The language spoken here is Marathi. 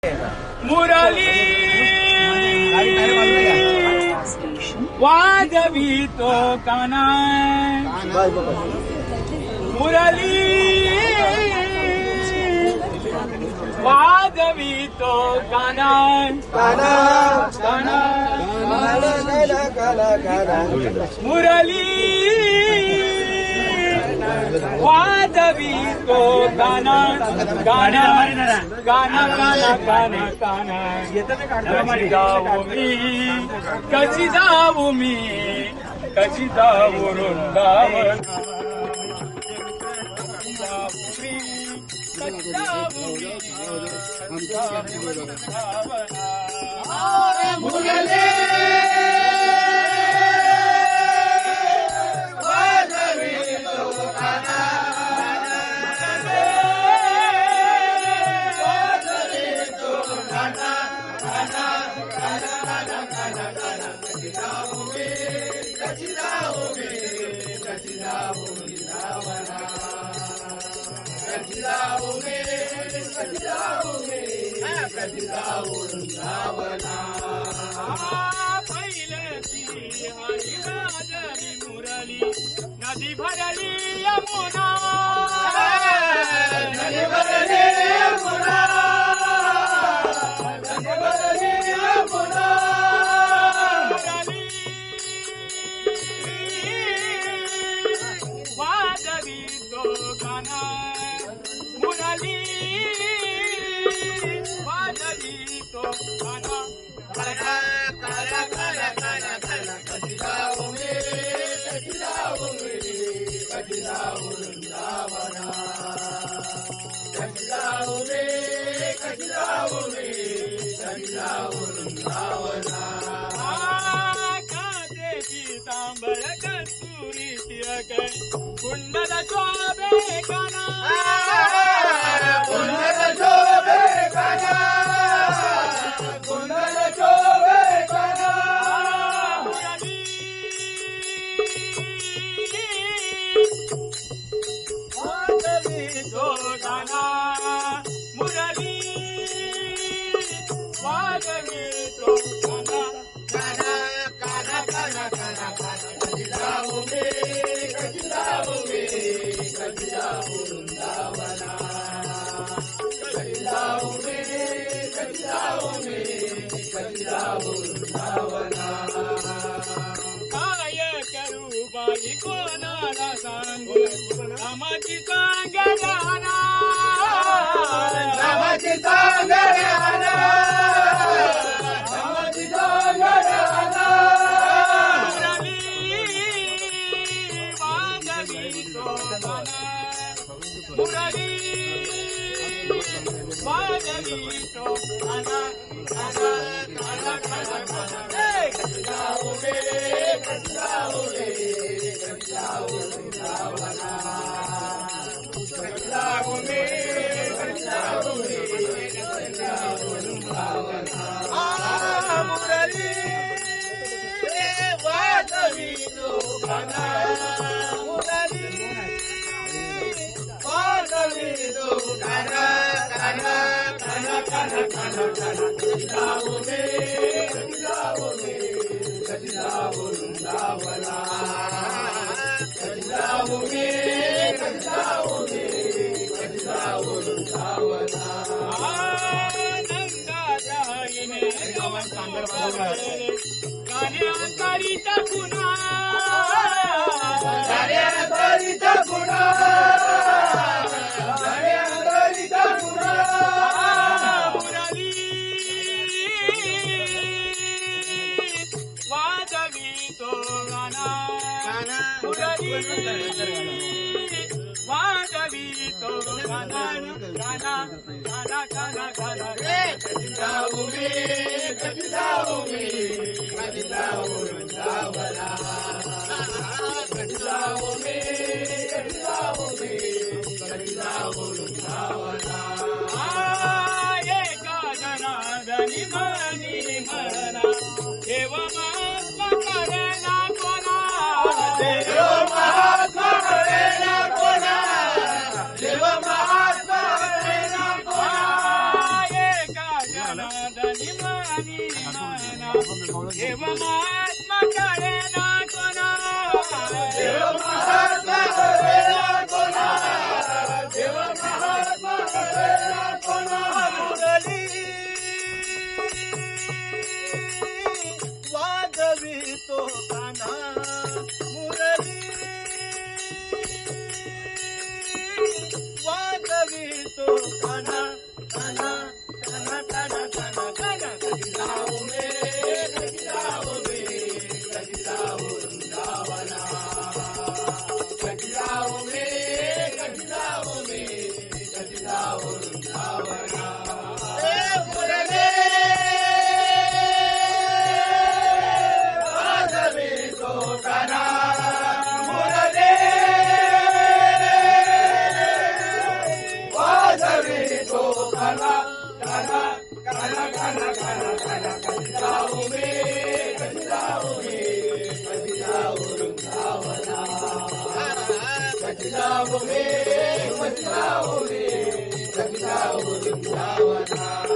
मुरली वाजवितो काना मुरली वाजवितो काना काना काना मुरली वाजवितो गाना गाना गाना गाना गाना गाना कशी जाऊ मी कशी जाऊ वृंदावन नदी भरली यमुना नदी भरली यमुना नदी भरली यमुना वाजवी तो गाना मुरली वाजवी तो गाना काना काना काना काना काना कशी जाऊ मी कशी जाऊ मी कशी जाऊ वृंदावना कशी जाऊ मी कशी जाऊ मी कशी जाऊ वृंदावना काते पीतांबर कस्तुरी तिलक कुंडल शोभे काना कुंडल शोभे काना कुंडल शोभे काना मुरली तो गाना मुरली वाजवी तो गाना गाना गाना गाना गाना गाना कशी जाऊ मी कशी जाऊ मी कशी जाऊ वृंदावना कशी जाऊ मी कशी जाऊ मी कशी जाऊ वृंदावना काय करू बाई कोणाला सांगू रामाची सांगण्याना रामाची सांगण्याना रामाची सांगण्याना मुरली वाजवी तो गाना गाना गाना गाना गाना कशी जाऊ मी कशी जाऊ मी कशी जाऊ वृंदावना कशी जाऊ मी कशी जाऊ मी कशी जाऊ वृंदावना मुरली वाजवी तो गाना मुरली वाजवी तो गाना गाना गाना गाना गाना गाना कशी जाऊ मी कशी जाऊ मी कशी जाऊ वृंदावना कशी जाऊ मी कशी जाऊ मी कशी जाऊ वृंदावना नंदादायिने गाण्याकरिता पुन्हा गाण्याकरिता पुन्हा गाण्याकरिता पुन्हा मुरली वाजवी तो गाना मुरली वाजवी तो गाना गाना गाना गाना गाना कशी जाऊ मी कशी जाऊ मी कशी जाऊ वृंदावना कशी जाऊ मी कशी जाऊ मी कशी जाऊ वृंदावना एका जनार्दनी मनी म्हणा देव महात्मा करेना कोणा देव महात्मा करेना कोणा देव महात्मा करेना कोणा एका नादनी मनी मना देव महात्मा करे ना कोणा देव महात्मा करे ना कोणा देव महात्मा करे ना कोणा मुरली वाजवी तो काना मुरली वाजवी तो काना काना काना काना काना काना कधी जाऊ मे कधी जाऊ मे कधी जाऊ वृंदावना कधी जाऊ मे कधी जाऊ मे कधी जाऊ वृंदावना ए मुरली वाजवी तो काना मुरली वाजवी तो काना काना काना काना काना काना कधी जाऊ मे कधी जाऊ मे कधी जाऊ वृंदावना कधी जाऊ मे कधी जाऊ मे कधी जाऊ वृंदावना